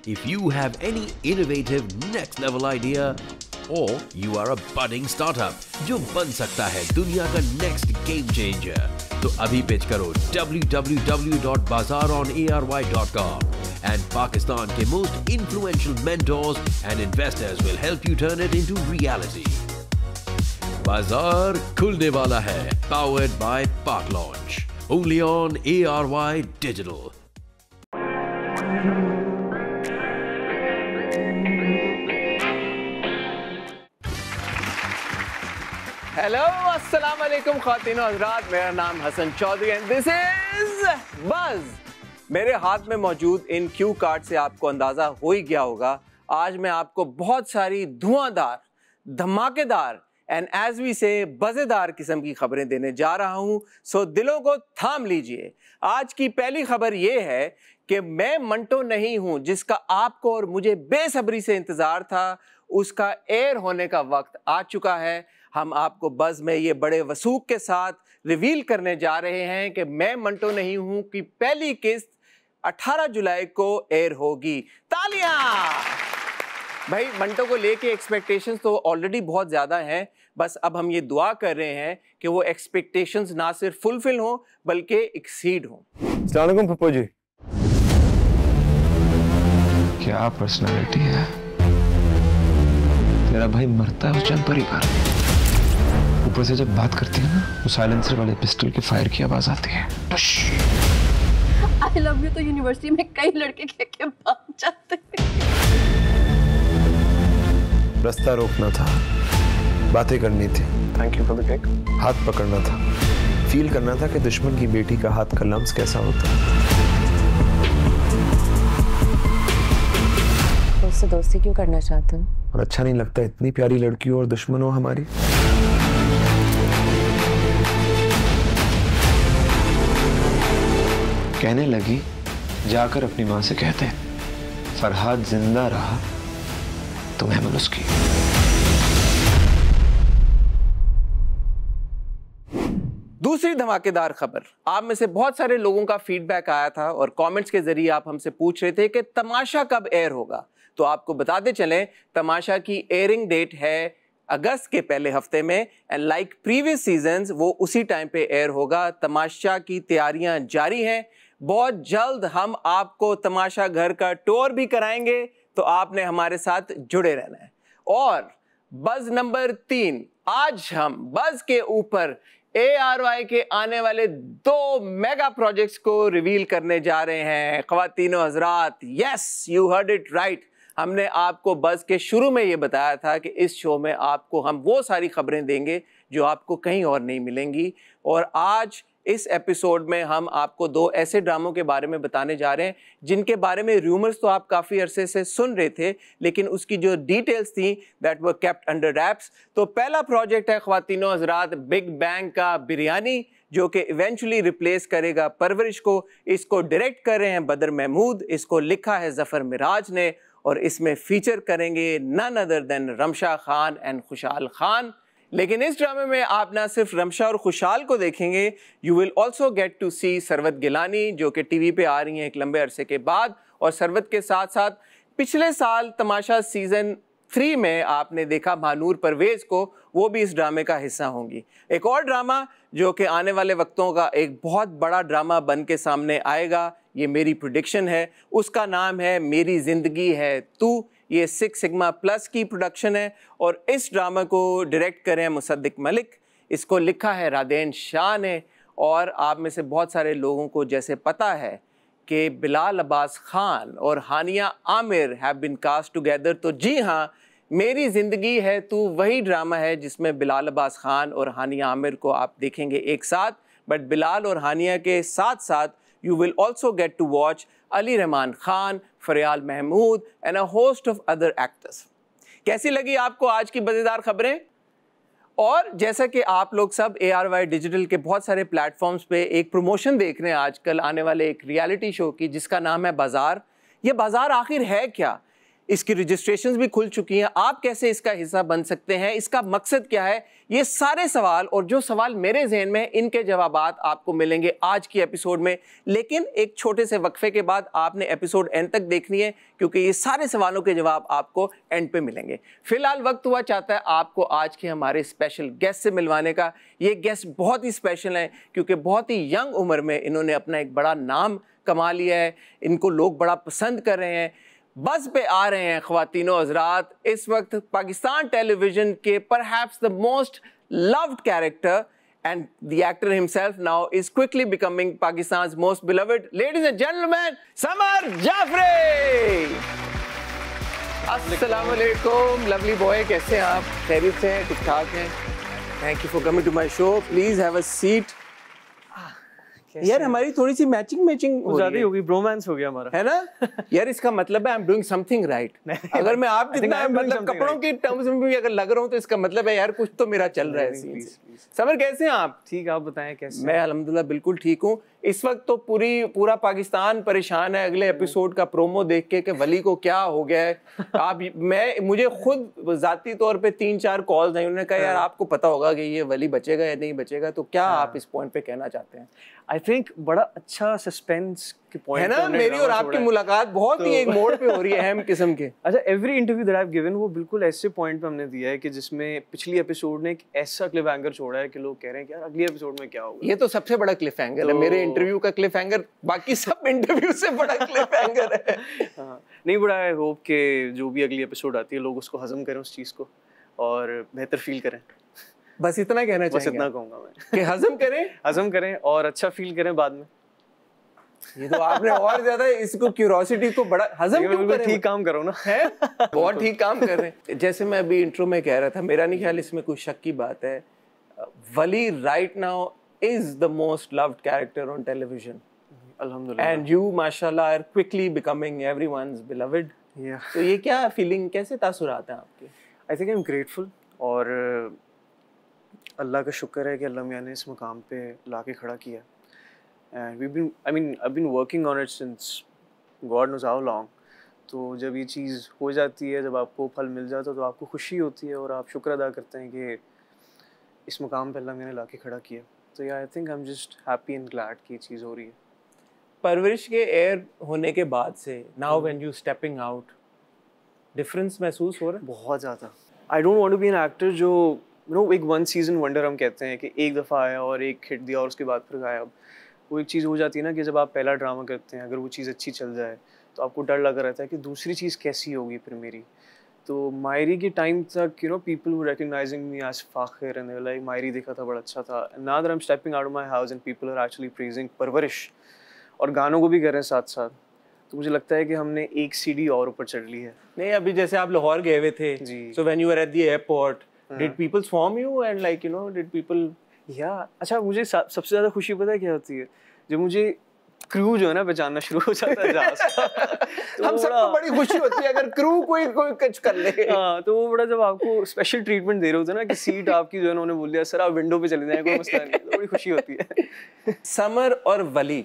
If you have any innovative next level idea or you are a budding startup जो बन सकता है दुनिया का next game changer, तो अभी पिच करो www.bazaronary.com and Pakistan के most influential mentors and investors will help you turn it into reality. बाजार खुलने वाला है, powered by Park Launch, only on ARY Digital. Hello अस्सलाम वालेकुम ख़वातीन और हज़रात, मेरा नाम Hasan Chaudhry and this is Buzz. मेरे हाथ में मौजूद इन क्यू कार्ड से आपको अंदाज़ा हो ही गया होगा, आज मैं आपको बहुत सारी धुआंधार, धमाकेदार एंड एज वी से मज़ेदार किस्म की खबरें देने जा रहा हूं। सो दिलों को थाम लीजिए। आज की पहली खबर ये है कि मैं मंटो नहीं हूं जिसका आपको और मुझे बेसब्री से इंतज़ार था, उसका एयर होने का वक्त आ चुका है। हम आपको बज़ में ये बड़े वसूख के साथ रिवील करने जा रहे हैं कि मैं मंटो नहीं हूं की पहली किस्त 18 जुलाई को एयर होगी। तालियां! भाई मंटो को लेके एक्सपेक्टेशंस तो ऑलरेडी बहुत ज़्यादा हैं, बस अब हम ये दुआ कर रहे हैं कि वो एक्सपेक्टेशंस ना सिर्फ फुलफिल हों बल्कि एक्सीड हों। अस्सलाम वालेकुम पप्पू जी। क्या पर्सनालिटी है तेरा भाई, मरता है उस जन पर ही पर। ऊपर से जब बात करती है ना, वो साइलेंसर वाले पिस्टल के फायर की आवाज आती है। आई लव यू तो यूनिवर्सिटी में कई लड़के कह के भाग जाते हैं। रास्ता रोकना था, बातें करनी थी, thank you for the cake. हाथ पकड़ना था, फील करना था कि दुश्मन की बेटी का हाथ का लम्स कैसा होता है। तो उससे दोस्ती क्यों करना चाहते हो? और अच्छा नहीं लगता इतनी प्यारी लड़की हो और दुश्मन हो हमारी। कहने लगी जाकर अपनी माँ से कहते फरहाद जिंदा रहा तो महमल उसकी। दूसरी धमाकेदार खबर, आप में से बहुत सारे लोगों का फीडबैक आया था और कमेंट्स के जरिए आप हमसे पूछ रहे थे कि तमाशा कब एयर होगा। तो आपको बताते चलें, तमाशा की एयरिंग डेट है अगस्त के पहले हफ्ते में एंड लाइक प्रीवियस सीजन्स वो उसी टाइम पे एयर होगा। तमाशा की तैयारियां जारी हैं, बहुत जल्द हम आपको तमाशा घर का टूर भी कराएंगे, तो आपने हमारे साथ जुड़े रहना है। और बज़ नंबर 3, आज हम बज़ के ऊपर ARY के आने वाले 2 मेगा प्रोजेक्ट्स को रिवील करने जा रहे हैं। ख़वातीनो हज़रात, yes you heard it right, हमने आपको बज़ के शुरू में ये बताया था कि इस शो में आपको हम वो सारी खबरें देंगे जो आपको कहीं और नहीं मिलेंगी। और आज इस एपिसोड में हम आपको 2 ऐसे ड्रामों के बारे में बताने जा रहे हैं जिनके बारे में रूमर्स तो आप काफ़ी अरसे से सुन रहे थे, लेकिन उसकी जो डिटेल्स थी that were kept under raps. तो पहला प्रोजेक्ट है ख़वातीनो हज़रात बिग बैंग का बिरयानी, जो कि इवेंचुअली रिप्लेस करेगा परवरिश को। इसको डायरेक्ट कर रहे हैं बदर महमूद, इसको लिखा है ज़फ़र मिराज ने, और इसमें फीचर करेंगे none other than Ramsha Khan and Khushhal Khan. लेकिन इस ड्रामे में आप ना सिर्फ रमशा और खुशहाल को देखेंगे, you will also get to see Sarwat Gilani, जो कि टीवी पे आ रही हैं एक लंबे अरसे के बाद। और सरवत के साथ साथ पिछले साल तमाशा सीज़न 3 में आपने देखा महानूर परवेज़ को, वो भी इस ड्रामे का हिस्सा होंगी। एक और ड्रामा जो कि आने वाले वक्तों का एक बहुत बड़ा ड्रामा बन के सामने आएगा, ये मेरी प्रेडिक्शन है, उसका नाम है मेरी ज़िंदगी है तू। ये 6 सिग्मा प्लस की प्रोडक्शन है और इस ड्रामा को डायरेक्ट करें मुसद्दिक मलिक, इसको लिखा है रादेन शाह ने। और आप में से बहुत सारे लोगों को जैसे पता है कि बिलाल अब्बास खान और Hania Aamir have been cast together, तो जी हाँ, मेरी ज़िंदगी है तू वही ड्रामा है जिसमें बिलाल अब्बास खान और हानिया आमिर को आप देखेंगे एक साथ। बट बिलाल और हानिया के साथ साथ you will also get to watch Ali Rahman Khan, Fariyal Mahmood and a host of other actors। कैसी लगी आपको आज की मज़ेदार खबरें? और जैसा कि आप लोग सब ARY डिजिटल के बहुत सारे प्लेटफॉर्म्स पे एक प्रमोशन देख रहे हैं आजकल आने वाले एक रियलिटी शो की जिसका नाम है बाज़ार। ये बाज़ार आखिर है क्या? इसकी रजिस्ट्रेशंस भी खुल चुकी हैं। आप कैसे इसका हिस्सा बन सकते हैं, इसका मकसद क्या है, ये सारे सवाल और जो सवाल मेरे जहन में, इनके जवाबात आपको मिलेंगे आज की एपिसोड में। लेकिन एक छोटे से वक्फे के बाद आपने एपिसोड एंड तक देखनी है, क्योंकि ये सारे सवालों के जवाब आपको एंड पे मिलेंगे। फिलहाल वक्त हुआ चाहता है आपको आज के हमारे स्पेशल गेस्ट से मिलवाने का। ये गेस्ट बहुत ही स्पेशल हैं, क्योंकि बहुत ही यंग उम्र में इन्होंने अपना एक बड़ा नाम कमा लिया है, इनको लोग बड़ा पसंद कर रहे हैं। बस पे आ रहे हैं ख्वातीनो हजरात, इस वक्त पाकिस्तान टेलीविजन के perhaps the most loved character and the actor himself now is quickly becoming Pakistan's most beloved. Ladies and gentlemen, Samar Jafri! Assalamu alaikum, lovely boy, कैसे हैं आप? खैरियत से हैं, ठीक ठाक हैं? Thank you for coming to my show. Please have a seat. यार हमारी थोड़ी सी मैचिंग ज्यादा ही होगी, ब्रोमांस हो गया हमारा, है ना? यार इसका मतलब है I am doing something right. अगर मैं आप जितना मतलब कपड़ों की टर्म्स में भी अगर लग रहा हूँ तो इसका मतलब है यार कुछ तो मेरा चल रहा है। समर कैसे हैं आप? ठीक, आप बताएं कैसे? मैं अल्हम्दुलिल्लाह बिल्कुल ठीक हूँ। इस वक्त तो पूरा पाकिस्तान परेशान है अगले एपिसोड का प्रोमो देख के कि वली को क्या हो गया है। मुझे खुद जाती तौर पे 3-4 कॉल्स आई, उन्होंने कहा यार आपको पता होगा कि ये वली बचेगा या नहीं बचेगा, तो क्या आप इस पॉइंट पे कहना चाहते हैं? आई थिंक बड़ा अच्छा सस्पेंस के पॉइंट है ना, मेरी और आपकी मुलाकात बहुत ही एक मोड़ पे हो रही है अहम किस्म के। अच्छा, every interview that I have given वो बिल्कुल ऐसे पॉइंट पे हमने दिया है कि जिसमें पिछली एपिसोड ने एक ऐसा क्लिफ हैंगर छोड़ा है कि लोग कह रहे हैं कि यार अगली एपिसोड में क्या होगा। ये तो सबसे बड़ा क्लिफ हैंगर है, मेरे इंटरव्यू का क्लिफ हैंगर बाकी सब इंटरव्यू से बड़ा क्लिफ हैंगर है। नहीं, बड़ा आई होप कि जो भी अगली एपिसोड आती है लोग उसको हजम करें उस चीज़ को और बेहतर फील करें। बस इतना कहना चाहिए, बस इतना कहूँगा मैं कि हजम करें और अच्छा फील करें बाद में। ये तो आपने और ज्यादा इसको क्यूरोसिटी को बड़ा हजम क्यों करें? ठीक काम करो ना, है बहुत ठीक काम कर रहे हैं। जैसे मैं अभी इंट्रो में कह रहा था, मेरा नहीं ख्याल इसमें कोई शक की बात है, Wali right now is the most loved character on television. अल्हम्दुलिल्लाह। एंड यू माशाल्लाह are quickly becoming everyone's beloved. तो ये क्या फीलिंग, कैसे तासुरात हैं आपके? I think I am grateful और अल्लाह का शुक्र है कि अल्लाह मियां ने इस मुकाम पे लाके खड़ा किया। And I've been working on it since God knows how long. तो जब ये चीज़ हो जाती है, जब आपको फल मिल जाता है तो आपको खुशी होती है और आप शुक्र अदा करते हैं कि इस मुकाम पे अल्लाह मैंने लाके खड़ा किया। तो या आई think I am just happy and glad कि ये चीज़ हो रही है। परवरिश के एयर होने के बाद से now when you stepping out, difference महसूस हो रहा है? बहुत ज़्यादा। I don't want to be an actor जो एक वन सीजन वंडर हम कहते हैं कि एक दफ़ा आया और एक हिट दिया और उसके बाद फिर गायब। वो एक चीज़ हो जाती है ना कि जब आप पहला ड्रामा करते हैं, अगर वो चीज़ अच्छी चल जाए तो आपको डर लगा रहता है कि दूसरी चीज़ कैसी होगी फिर मेरी। तो मायरी के टाइम तक people were recognising me as Fakhir and like Mayri देखा था बड़ा अच्छा था। Now that I am stepping out of my house and people are actually praising Parwarish और गानों को भी कर रहे हैं साथ साथ, तो मुझे लगता है कि हमने एक सीढ़ी और ऊपर चढ़ ली है। नहीं, अभी जैसे आप लाहौर गए हुए थे, so when you were at the airport did people swarm you and like did people? या अच्छा, मुझे सबसे ज़्यादा खुशी पता है क्या होती है? जब मुझे क्रू जो है ना पहचानना शुरू हो जाता है जहाज का। तो हम सबको बड़ी खुशी होती है अगर क्रू कोई कुछ कर ले। हाँ, तो वो बड़ा जब आपको स्पेशल ट्रीटमेंट दे रहे होते हैं ना कि सीट आपकी जो है उन्होंने बोल दिया सर आप विंडो पे चले जाएं, कोई मसला नहीं, तो बड़ी खुशी होती है। समर और वली,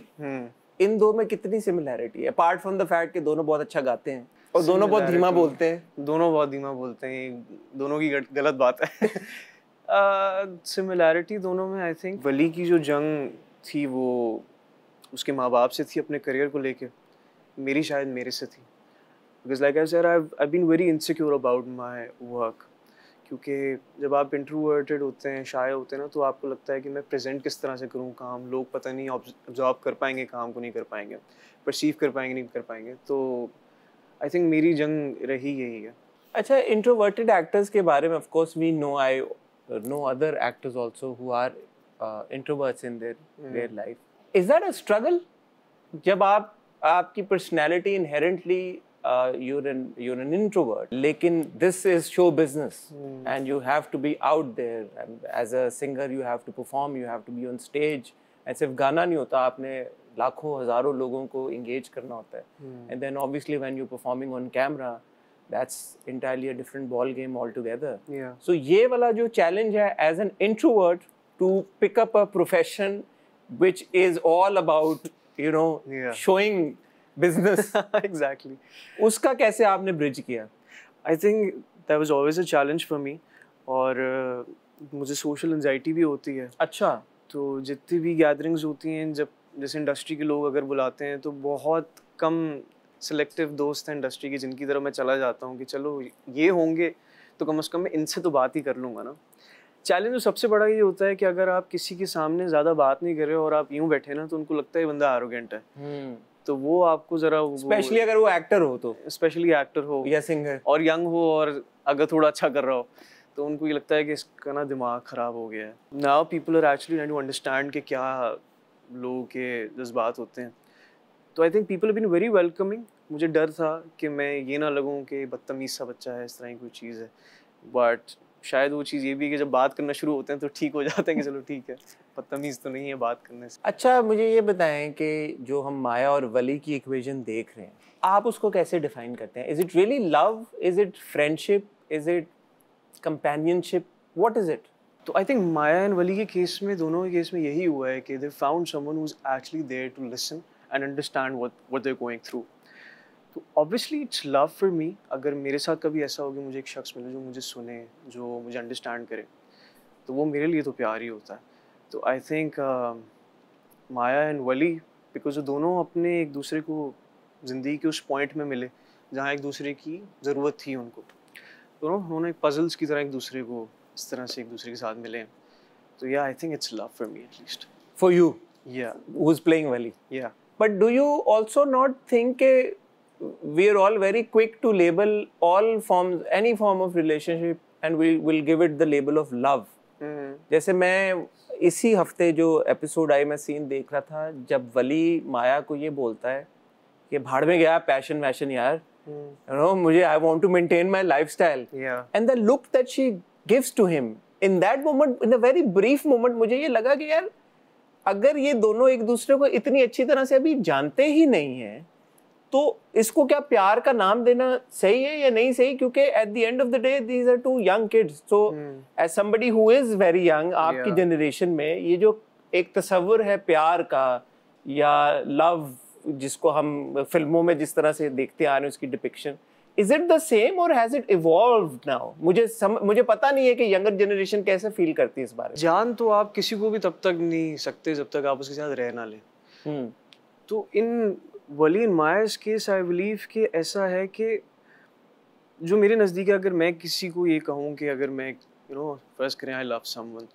इन दो में कितनी सिमिलैरिटी है अपार्ट फ्रॉम द फैक्ट कि दोनों बहुत अच्छा गाते हैं और दोनों बहुत धीमा बोलते हैं? दोनों बहुत धीमा बोलते हैं, दोनों की गलत बात है। सिमिलैरिटी दोनों में आई थिंक वली की जो जंग थी वो उसके माँ बाप से थी अपने करियर को लेके, मेरी शायद मेरे से थी। Because like I said I been very insecure about my work, क्योंकि जब आप इंट्रोवर्टेड होते हैं, शाय होते हैं ना, तो आपको लगता है कि मैं प्रेजेंट किस तरह से करूँ काम, लोग पता नहीं ऑब्जॉर्व कर पाएंगे काम को, नहीं कर पाएंगे, परसीव कर पाएंगे, नहीं कर पाएंगे। तो आई थिंक मेरी जंग रही यही है। अच्छा, इंट्रोवर्टेड एक्टर्स के बारे में of course we know, I know other actors also who are introverts in their life. Is that a struggle? जब आपकी personality inherently you're an introvert, लेकिन this is show business and you have to be out there and as a singer you have to perform, you have to be on stage, and सिर्फ गाना नहीं होता, आपने लाखों हजारों लोगों को engage करना होता है, and then obviously when you're performing on camera that's entirely a different ball game altogether. So ये वाला जो challenge है as an introvert to pick up a profession which is all about showing business. Exactly. उसका कैसे आपने bridge किया? I think that was always a challenge for me. और मुझे सोशल एंजाइटी भी होती है, अच्छा। तो जितनी भी गैदरिंग्स होती हैं, जब जैसे इंडस्ट्री के लोग अगर बुलाते हैं तो बहुत कम सिलेक्टिव दोस्त हैं इंडस्ट्री के जिनकी तरफ मैं चला जाता हूँ कि चलो ये होंगे तो कम से कम मैं इनसे तो बात ही कर लूँगा ना। चैलेंज तो सबसे बड़ा ये होता है कि अगर आप किसी के सामने ज़्यादा बात नहीं कर रहे हो और आप यूँ बैठे ना, तो उनको लगता है ये बंदा एरोगेंट है। तो वो आपको ज़रा, स्पेशली अगर वो एक्टर हो, तो स्पेशली एक्टर हो या सिंगर और यंग हो, और अगर थोड़ा अच्छा कर रहा हो, तो उनको ये लगता है कि इसका ना दिमाग ख़राब हो गया है। Now people are actually trying to understand कि क्या लोगों के जज्बात होते हैं। तो I think people have been very welcoming. मुझे डर था कि मैं ये ना लगूँ कि बदतमीज़ सा बच्चा है, इस तरह की कोई चीज़ है, बट शायद वो चीज़ ये भी है कि जब बात करना शुरू होते हैं तो ठीक हो जाते हैं कि चलो ठीक है, बदतमीज़ तो नहीं है बात करने से। अच्छा, मुझे ये बताएं कि जो हम माया और वली की इक्वेशन देख रहे हैं, आप उसको कैसे डिफाइन करते हैं? Is it really love, is it friendship, is it companionship, what is it? तो आई थिंक माया एंड वली के केस में, दोनों के केस में यही हुआ है कि they found someone who is actually there to listen and understand what they are going through. तो obviously it's love for me. अगर मेरे साथ कभी ऐसा हो कि मुझे एक शख्स मिले जो मुझे सुने, जो मुझे अंडरस्टैंड करे, तो वो मेरे लिए तो प्यार ही होता है। तो I think Maya and Wali, because वो दोनों अपने एक दूसरे को ज़िंदगी के उस पॉइंट में मिले जहाँ एक दूसरे की ज़रूरत थी उनको, तो उन्होंने पजल्स की तरह एक दूसरे को इस तरह से एक दूसरे के साथ मिले। तो या I think it's love for me at least. For you या हु इज प्लेइंग वली? या but do you also not think के we are all very quick to label all forms, any form of relationship, and we'll give it the label of love. जैसे मैं इसी हफ्ते जो episode I, मैं scene देख रहा था जब वली माया को ये बोलता है कि भाड़ में गया पैशन वैशन यार, you know, मुझे I want to maintain my lifestyle. Yeah. And the look that she gives to him in that moment, in a very brief moment, मुझे ये लगा कि यार अगर ये दोनों एक दूसरे को इतनी अच्छी तरह से अभी जानते ही नहीं हैं, तो इसको क्या प्यार का नाम देना सही है या नहीं सही? क्योंकि at the end of the day these are two young kids. So as somebody who is very young, आपकी जनरेशन में ये जो एक तस्वर है प्यार का या लव, जिसको हम फिल्मों में जिस तरह से देखते आ रहे हैं उसकी depiction, is it the same और हैज इट इवॉल्व्ड नाउ? मुझे पता नहीं है कि यंगर जनरेशन कैसे फील करती है इस बारे में। जान तो आप किसी को भी तब तक नहीं सकते जब तक आप उसके साथ रह ना लें। तो इन वली एंड माया's केस आई बिलीव कि ऐसा है कि जो मेरे नज़दीक है, अगर मैं किसी को ये कहूँ कि अगर मैं फर्ज करें आई लव समवन,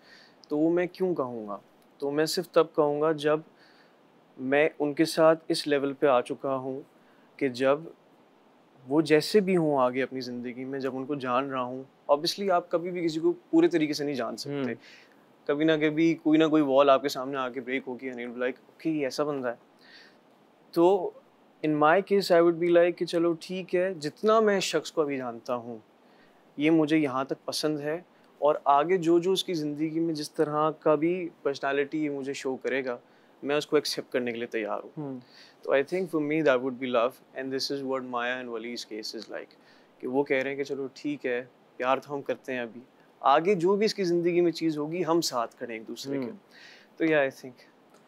तो वो मैं क्यों कहूँगा? तो मैं सिर्फ तब कहूँगा जब मैं उनके साथ इस लेवल पे आ चुका हूँ कि जब वो जैसे भी हों आगे अपनी ज़िंदगी में, जब उनको जान रहा हूँ। ऑब्वियसली आप कभी भी किसी को पूरे तरीके से नहीं जान सकते, कभी ना कभी कोई ना कोई वॉल आपके सामने आके ब्रेक होगी and you will be like okay ये ऐसा बंदा है। तो in my case I would be like कि चलो ठीक है, जितना मैं इस शख्स को अभी जानता हूँ ये मुझे यहाँ तक पसंद है, और आगे जो जो उसकी ज़िंदगी में जिस तरह का भी पर्सनालिटी मुझे शो करेगा, मैं उसको एक्सेप्ट करने के लिए तैयार हूँ। तो I think for me that would be love, and this is what Maya and Wali's case is like, कि वो कह रहे हैं कि चलो ठीक है, प्यार तो हम करते हैं, अभी आगे जो भी इसकी ज़िंदगी में चीज़ होगी हम साथ करें एक दूसरे के। तो या आई थिंक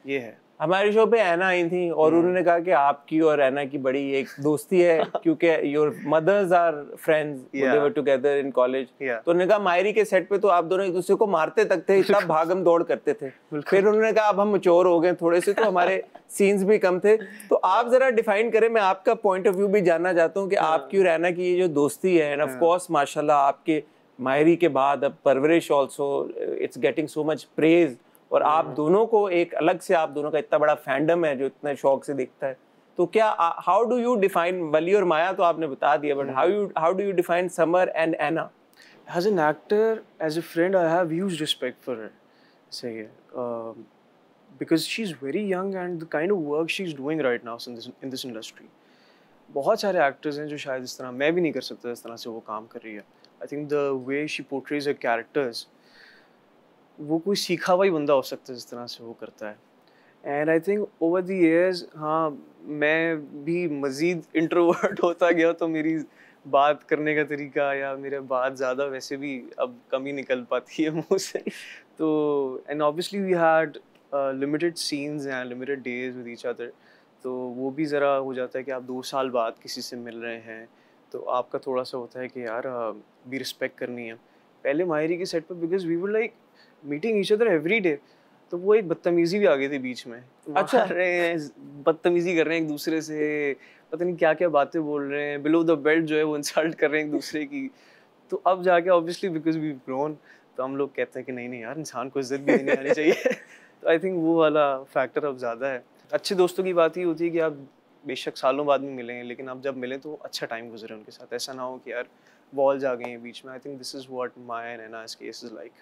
ये है। हमारे शो पे ऐना आई थी और उन्होंने कहा कि आपकी और ऐना की बड़ी एक दोस्ती है क्योंकि your mothers are friends, they were together in college. तो उन्होंने कहा मायरी के सेट पे तो आप दोनों एक दूसरे को मारते तक थे, इतना भागम दौड़ करते थे। फिर उन्होंने कहा अब हम मैच्योर हो गए थोड़े से, तो हमारे सीन्स भी कम थे। तो आप जरा डिफाइन करें, मैं आपका पॉइंट ऑफ व्यू भी जानना चाहता हूँ कि आपकी और ऐना की ये जो दोस्ती है, एंड ऑफ कोर्स माशाल्लाह आपके मायरी के बाद अब परवरिश also it's getting so much praise, और आप दोनों को एक अलग से, आप दोनों का इतना बड़ा फैंडम है जो इतने शौक से देखता है। तो क्या हाउ डू यू डिफाइन वली और माया? तो आपने बता दिया, but how do you define summer and Anna? As an actor, as a friend, I have huge respect for her. Say, because she's very young and the kind of work she's doing right now in this industry. बहुत सारे actors हैं जो शायद इस तरह, मैं भी नहीं कर सकता इस तरह से वो काम कर रही है। I think the way she portrays her characters, वो कोई सीखा हुआ ही बंदा हो सकता है जिस तरह से वो करता है। And I think over the years, हाँ, मैं भी मज़ीद इंट्रोवर्ट होता गया, तो मेरी बात करने का तरीका या मेरे बात ज़्यादा वैसे भी अब कम ही निकल पाती है मुँह से। तो and obviously we had limited scenes and limited days with each other, तो वो भी ज़रा हो जाता है कि आप 2 साल बाद किसी से मिल रहे हैं तो आपका थोड़ा सा होता है कि यार भी रिस्पेक्ट करनी है। पहले माहिरी के सेट पर because we were like meeting each other every day, तो वो एक बदतमीजी भी आ गई थी बीच में। अच्छा। मार रहे हैं, बदतमीजी कर रहे हैं एक दूसरे से, पता नहीं क्या क्या बातें बोल रहे हैं, बिलो द बेल्ट जो है वो इंसल्ट कर रहे हैं एक दूसरे की। तो अब जाके ऑब्वियसली बिकॉज वी ग्रोन तो हम लोग कहते हैं कि नहीं नहीं यार, इंसान को इज्जत भी देनी आनी चाहिए। तो आई थिंक वो वाला फैक्टर अब ज़्यादा है। अच्छे दोस्तों की बात ही होती है कि आप बेशक सालों बाद में मिलें, लेकिन आप जब मिलें तो अच्छा टाइम गुजरे उनके साथ, ऐसा ना हो कि यार वॉल्स आ गई हैं बीच में। I think this is what my and Ana's case is like.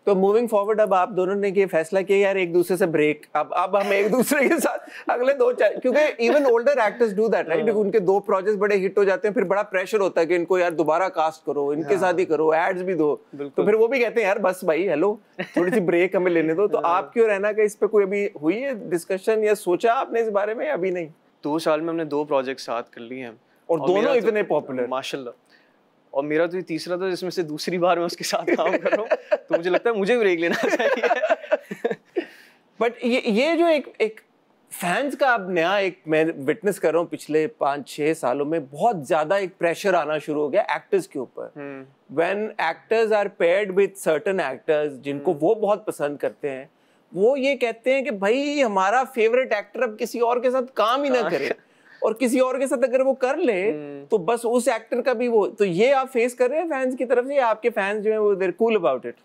तो मूविंग फॉरवर्ड अब आप दोनों ने ये फैसला किया यार एक दूसरे से ब्रेक, अब हम एक दूसरे के साथ अगले 2-4, क्योंकि even older actors do that right, उनके 2 प्रोजेक्ट्स बड़े हिट हो जाते हैं, फिर बड़ा प्रेशर होता है कि इनको यार दोबारा कास्ट करो, इनके साथ ही करो, एड्स भी दो, तो फिर वो भी कहते हैं यार बस भाई हेलो थोड़ी सी ब्रेक हमें लेने दो। तो आप क्यों रहना का इस पे कोई अभी हुई है डिस्कशन या सोचा आपने इस बारे में? अभी नहीं। 2 साल में हमने 2 प्रोजेक्ट साथ कर लिए हैं और दोनों इतने पॉपुलर माशाल्लाह। और मेरा तो ये तीसरा था जिसमें से दूसरी बार मैं उसके साथ काम कर रहा हूँ, तो मुझे लगता है मुझे ब्रेक लेना चाहिए। बट ये जो एक फैंस का अब नया एक मैं विटनेस कर रहा हूँ पिछले 5-6 सालों में, बहुत ज्यादा एक प्रेशर आना शुरू हो गया एक्टर्स के ऊपर। When actors are paired with certain actors जिनको वो बहुत पसंद करते हैं, वो ये कहते हैं कि भाई हमारा फेवरेट एक्टर अब किसी और के साथ काम ही ना करे, और किसी और के साथ अगर वो कर ले तो बस उस एक्टर का भी वो। तो ये आप फेस कर रहे हैं फैंस की तरफ से, या आपके फैंस जो हैं वो they're cool about it?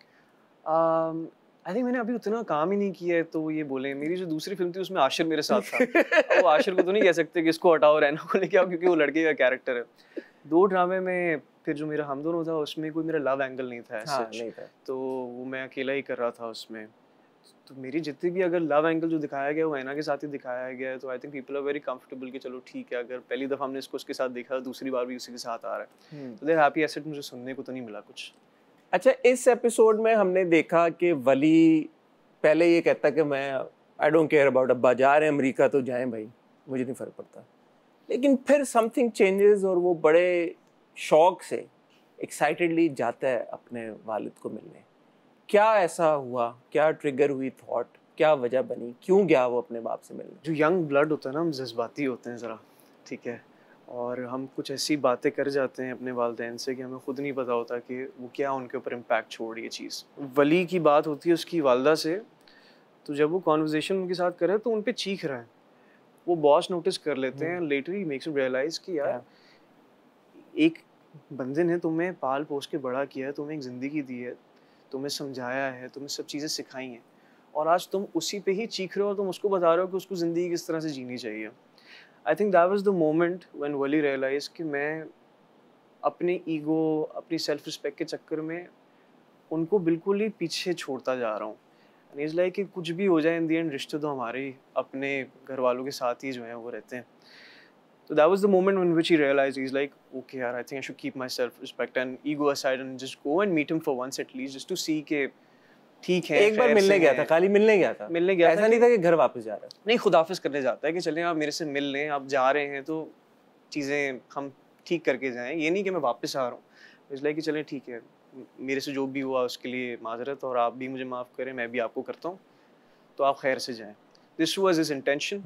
I think मैंने अभी उतना काम ही नहीं किया है तो ये बोले। मेरी जो दूसरी फिल्म थी उसमें आशिर मेरे साथ था। वो आशिर को तो नहीं कह सकते कि इसको हटाओ रैना को लेके आओ, क्योंकि वो लड़के का कैरेक्टर है। 2 ड्रामे में फिर जो मेरा हम दोनों था उसमें कोई मेरा लव एंगल नहीं था ऐसा, नहीं था। तो वो मैं अकेला ही कर रहा था उसमें। तो मेरी जितनी भी अगर लव एंगल जो दिखाया गया वो ऐना के साथ ही दिखाया गया है, तो I think people are very comfortable कि चलो ठीक है, अगर पहली दफ़ा हमने इसको उसके साथ देखा दूसरी बार भी उसी के साथ आ रहा है, तो देयर हैप्पी। ऐसे मुझे सुनने को तो नहीं मिला कुछ। अच्छा, इस एपिसोड में हमने देखा कि वली पहले ये कहता कि मैं आई डोंट केयर अबाउट, अब्बा जा रहे हैं अमेरिका तो जाएं भाई, मुझे नहीं फ़र्क पड़ता। लेकिन फिर समथिंग चेंजेस और वो बड़े शौक से एक्साइटेडली जाता है अपने वालिद को मिलने। क्या ऐसा हुआ, क्या ट्रिगर हुई थॉट, क्या वजह बनी, क्यों गया वो अपने बाप से मिलने? जो यंग ब्लड होता है ना, हम जज्बाती होते हैं ज़रा, ठीक है, और हम कुछ ऐसी बातें कर जाते हैं अपने वालिदैन से कि हमें खुद नहीं पता होता कि वो क्या उनके ऊपर इम्पैक्ट छोड़ रही है चीज़। वली की बात होती है उसकी वालदा से, तो जब वो कॉन्वर्जेशन उनके साथ करे तो उन पे चीख रहा है, वो बॉस नोटिस कर लेते हैं। लेटर ही मेक्स हिम रियलाइज़ कि यार एक बंदे ने तुम्हें पाल पोस के बड़ा किया है, तुम्हें एक ज़िंदगी दी है, तुम्हें समझाया है, तुम्हें सब चीज़ें सिखाई हैं, और आज तुम उसी पे ही चीख रहे हो और तुम उसको बता रहे हो कि उसको ज़िंदगी किस तरह से जीनी चाहिए। I think that was the moment when Wali realise कि मैं अपने ईगो, अपनी सेल्फ रिस्पेक्ट के चक्कर में उनको बिल्कुल ही पीछे छोड़ता जा रहा हूँ। एंड इज़ लाइक कि कुछ भी हो जाए, इन द एंड रिश्ते तो हमारे ही अपने घर वालों के साथ ही जो हैं वो रहते हैं। So that was the moment in which he realized, he's like, okay यार, I think I should keep my self-respect and ego aside and just go and meet him for once at least, just to see कि ठीक है। एक बार मिलने गया था, खाली मिलने गया था, ऐसा नहीं था कि घर वापस जा रहा है। नहीं, खुदाफिज करने जाता है कि चलें आप मेरे से मिल लें, आप जा रहे हैं तो चीज़ें हम ठीक करके जाएं, ये नहीं कि मैं वापस आ रहा हूँ। इसलिए कि चलें ठीक है, मेरे से जो भी हुआ उसके लिए माजरत, और आप भी मुझे माफ़ करें, मैं भी आपको करता हूँ, तो आप खैर से जाएं। This was his intention,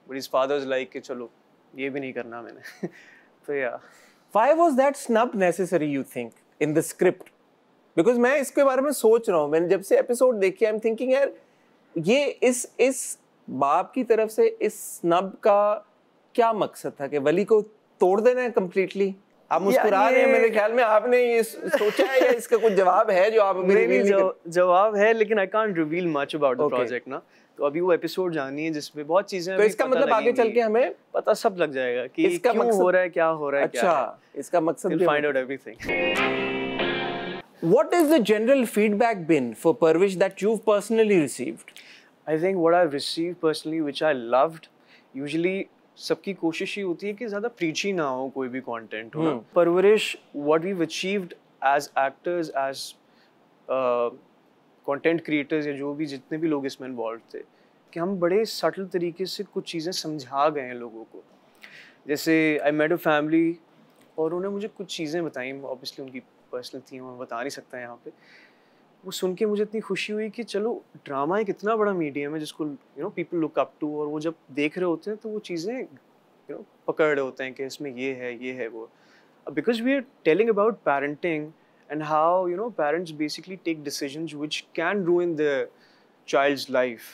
but his father was like कि चलो ये भी नहीं करना मैंने। तो या Why was that snub necessary, you think, in the script? Because मैं इसके बारे में सोच रहा हूँ, मैंने जब से एपिसोड देखी, I'm thinking यार ये इस बाप की तरफ से इस स्नब का क्या मकसद था कि वली को तोड़ देना है completely? आप मुस्कुरा रहे हैं, मेरे ख्याल में आपने ये सोचा है या इसका कुछ जवाब है जो आप अभी रिवील नहीं कर? जवाब है, लेकिन I can't reveal much about the project ना। तो अभी वो एपिसोड जानी है जिसमें बहुत चीजें, तो इसका मतलब आगे चल के हमें पता सब लग जाएगा कि इसका क्यों हो रहा है, क्या हो रहा है। अच्छा, इसका मकसद we'll find out everything. What is the general feedback been for Parvish that you've personally received? I think what I've received personally, which I loved, usually सबकी कोशिश ही होती है कि ज़्यादा प्रीची ना हो कोई भी कंटेंट हो। परवरिश, what we've achieved as actors, as content creators या जो भी जितने भी लोग इसमें इन्वॉल्व थे, कि हम बड़े सटल तरीके से कुछ चीज़ें समझा गए हैं लोगों को। जैसे आई मेट अ फैमिली और उन्होंने मुझे कुछ चीज़ें बताई, ऑब्वियसली उनकी पर्सनल थी, मैं बता नहीं सकता यहाँ पे, वो सुन के मुझे इतनी खुशी हुई कि चलो ड्रामा एक इतना बड़ा मीडियम है जिसको पीपल लुक अप टू, और वो जब देख रहे होते हैं तो वो चीज़ें पकड़ रहे होते हैं कि इसमें ये है वो, because we are telling about parenting and how parents basically take decisions which can ruin the child's life.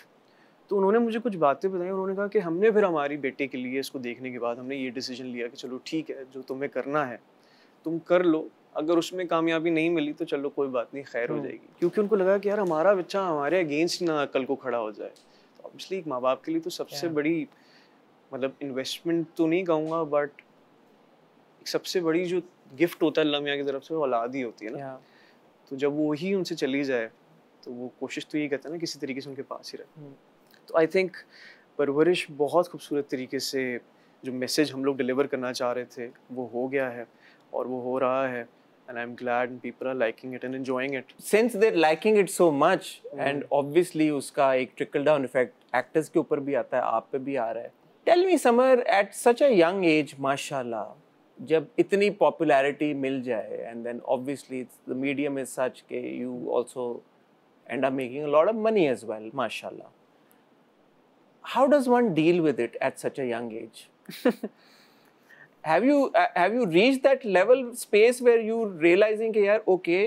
तो उन्होंने मुझे कुछ बातें बताई, उन्होंने कहा कि हमने फिर हमारी बेटे के लिए इसको देखने के बाद हमने ये डिसीजन लिया कि चलो ठीक है, जो तुम्हें करना है तुम कर लो, अगर उसमें कामयाबी नहीं मिली तो चलो कोई बात नहीं, खैर हो जाएगी। क्योंकि उनको लगा कि यार हमारा बच्चा हमारे अगेंस्ट ना कल को खड़ा हो जाए। तो ऑब्वियसली एक माँ बाप के लिए तो सबसे बड़ी मतलब इन्वेस्टमेंट तो नहीं कहूँगा, बट सबसे बड़ी जो गिफ्ट होता है अल्लाह मियाँ की तरफ से, वो औलाद ही होती है ना। तो जब वो ही उनसे चली जाए तो वो कोशिश तो यही करता है ना किसी तरीके से उनके पास ही रहे। तो आई थिंक परवरिश बहुत खूबसूरत तरीके से जो मैसेज हम लोग डिलीवर करना चाह रहे थे वो हो गया है और वो हो रहा है, and I'm glad and people are liking it and enjoying it. Since they're liking it so much and obviously उसका एक trickle down effect actors के ऊपर भी आता है, आप पे भी आ रहा है। Tell me Samar, at such a young age, माशाल्लाह, जब इतनी पॉपुलैरिटी मिल जाए and then obviously the medium is such के you also end up making a lot of money as well, माशाल्लाह, how does one deal with it at such a young age? have you reached that level space where you realizing कि यार okay,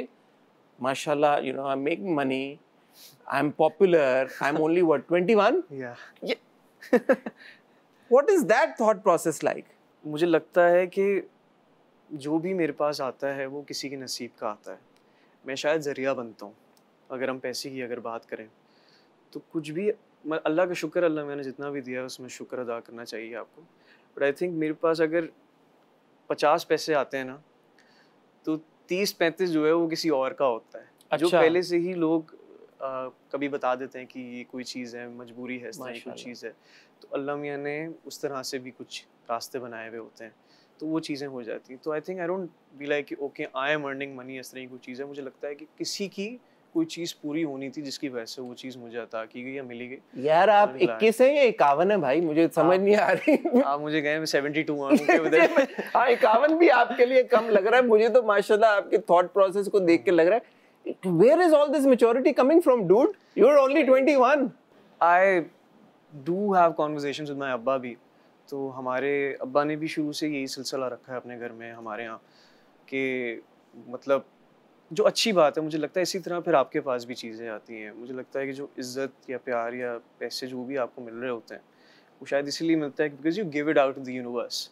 mashallah, I'm making money, I'm popular, I'm only what, 21? Yeah. What is that thought process like? मुझे लगता है कि जो भी मेरे पास आता है वो किसी के नसीब का आता है। मैं शायद ज़रिया बनता हूँ। अगर हम पैसे की अगर बात करें तो कुछ भी अल्लाह का शुक्र, अल्लाह मैंने जितना भी दिया उसमें शुक्र अदा करना चाहिए आपको। बट आई थिंक मेरे पास अगर 50 पैसे आते हैं ना तो 30-35 जो है वो किसी और का होता है। अच्छा। जो पहले से ही लोग कभी बता देते हैं कि ये कोई चीज़ है, मजबूरी है, इस तरह की कुछ चीज़ है, तो अल्लाह मियाँ ने उस तरह से भी कुछ रास्ते बनाए हुए होते हैं, तो वो चीज़ें हो जाती हैं। तो I think I don't be like कि okay I am earning money, इस तरह की कोई चीज़ है। मुझे लगता है कि किसी की कोई चीज़ पूरी होनी थी जिसकी वजह से वो चीज़ मुझे अता की गई या मिली गई। यार आप 21 हैं या 51 है भाई, मुझे समझ नहीं आ रही। आप मुझे गए 72 आऊँ। हाँ, 51 भी आपके लिए कम लग रहा है मुझे तो। माशाल्लाह आपके थॉट प्रोसेस को देख के लग रहा है where is all this maturity coming from, dude? You're only 21. I do have conversations with my अब्बा भी। तो हमारे अब्बा ने भी शुरू से यही सिलसिला रखा है अपने घर में हमारे यहाँ कि मतलब जो अच्छी बात है, मुझे लगता है इसी तरह फिर आपके पास भी चीज़ें आती हैं। मुझे लगता है कि जो इज़्ज़त या प्यार या पैसे जो भी आपको मिल रहे होते हैं वो शायद इसीलिए मिलता है because you give it out to the universe.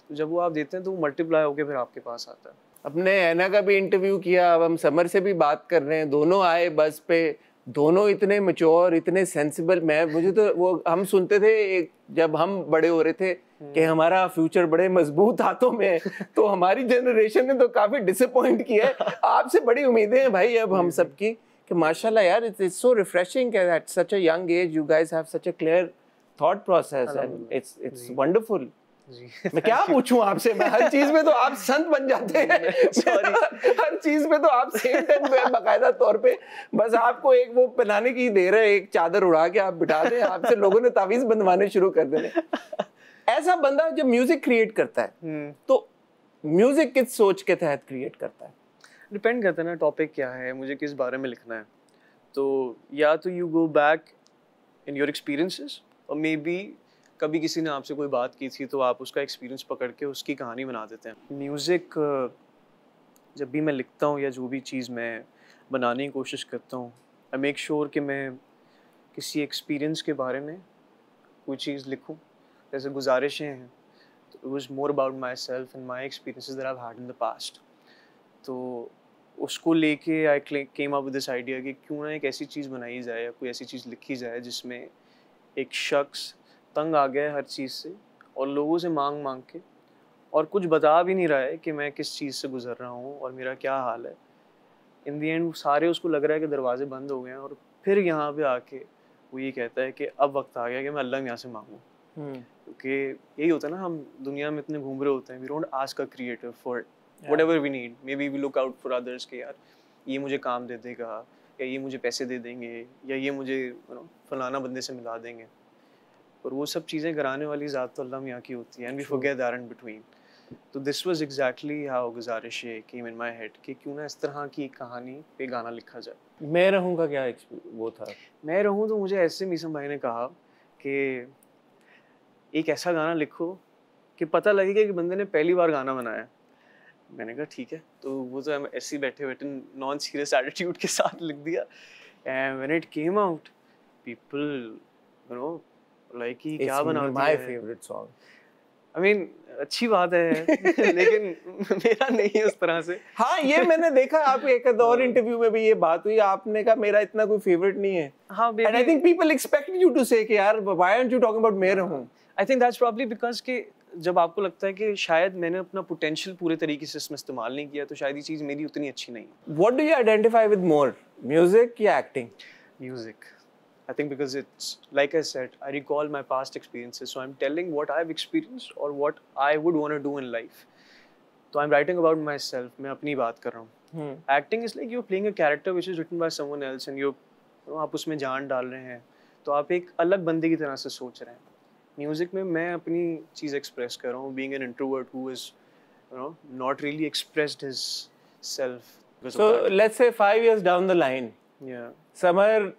तो जब वो आप देते हैं तो वो मल्टीप्लाई होकर फिर आपके पास आता है। अपने ऐना का भी इंटरव्यू किया, अब हम समर से भी बात कर रहे हैं, दोनों आए बस पे, दोनों इतने मैच्योर, इतने सेंसिबल। मुझे तो वो हम सुनते थे जब हम बड़े हो रहे थे कि हमारा फ्यूचर बड़े मजबूत हाथों में है, तो हमारी जनरेशन ने तो काफी डिसअपॉइंट किया है। आपसे बड़ी उम्मीदें हैं भाई अब हम सबकी कि माशाल्लाह यार, it's so refreshing eight such a young as you guys have such a clear thought process and it's wonderful. मैं क्या पूछूं आपसे, मैं हर चीज में तो आप संत बन जाते हैं। हर चीज में तो आप सेंट हैं बाकायदा तौर पे। बस आपको एक वो पहनाने की देर है, एक चादर उड़ा के आप बिठा दें, आपसे लोगों ने तावीज बंधवाने शुरू कर देने। ऐसा बंदा जब म्यूजिक क्रिएट करता है तो म्यूजिक किस सोच के तहत क्रिएट करता है? डिपेंड करता है ना टॉपिक क्या है, मुझे किस बारे में लिखना है। तो या तो you go back in your experiences, और मे बी कभी किसी ने आपसे कोई बात की थी तो आप उसका एक्सपीरियंस पकड़ के उसकी कहानी बना देते हैं। म्यूज़िक जब भी मैं लिखता हूँ या जो भी चीज़ मैं बनाने की कोशिश करता हूँ, आई मेक श्योर कि मैं किसी एक्सपीरियंस के बारे में कोई चीज़ लिखूँ। जैसे गुजारिशें हैं तो it was more about myself and my experiences that I have had in the past. तो उसको लेके I came up with this idea कि क्यों ना एक ऐसी चीज़ बनाई जाए या कोई ऐसी चीज़ लिखी जाए जिसमें एक शख्स तंग आ गया है हर चीज़ से और लोगों से मांग के और कुछ बता भी नहीं रहा है कि मैं किस चीज़ से गुजर रहा हूँ और मेरा क्या हाल है। इन दी एंड सारे उसको लग रहा है कि दरवाजे बंद हो गए हैं, और फिर यहाँ पे आके वो ये कहता है कि अब वक्त आ गया कि मैं अल्लाह मियाँ से मांगूँ। क्योंकि यही होता है ना, हम दुनिया में इतने घूम रहे होते हैं, we don't ask a creator for whatever we need. Maybe we look out for others के यार ये मुझे काम दे देगा, या ये मुझे पैसे दे देंगे, या ये मुझे फलाना बंदे से मिला देंगे। और वो सब चीज़ें कराने वाली ज़ात तो अल्लाह मियाँ की होती है, and we forget that in between. तो this was exactly how Guzarish came in my head कि क्यों ना इस तरह की कहानी पे गाना लिखा जाए। मैं रहूँगा क्या वो था? मैं रहूँ तो मुझे ऐसे मीसम भाई ने कहा कि एक ऐसा गाना लिखो कि पता लगेगा कि बंदे ने पहली बार गाना बनाया। मैंने कहा ठीक है, तो वो तो हम ऐसे ही बैठे बैठे नॉन सीरियस एटीट्यूड के साथ लिख दिया। And when it came out people you know like कि क्या बना दिया। My favourite song. I mean अच्छी बात है लेकिन मेरा नहीं है उस तरह से। हाँ, ये मैंने देखा आप एक और इंटरव्यू में भी ये बात हुई, आपने कहा मेरा इतना कोई फेवरेट नहीं है। हाँ, and I think people expect you to say कि यार why aren't you talking about मैं रहूं। I think that's probably because कि जब आपको लगता है कि शायद मैंने अपना पोटेंशियल पूरे तरीके से इसमें इस्तेमाल नहीं किया, तो शायद ये चीज़ मेरी उतनी अच्छी नहीं है। What do you identify with more, music या acting? Music. I think because it's like I said, I recall my past experiences, so I'm telling what I've experienced or what I would want to do in life. So I'm writing about myself. मैं अपनी बात कर रहा हूँ. Acting is like you're playing a character which is written by someone else and आप उसमें जान डाल रहे हैं, तो आप एक अलग बंदे की तरह से सोच रहे हैं. Music में मैं अपनी चीज़ express कर रहा हूँ, being an introvert who is not really expressed his self. So let's say 5 years down the line. Yeah. समर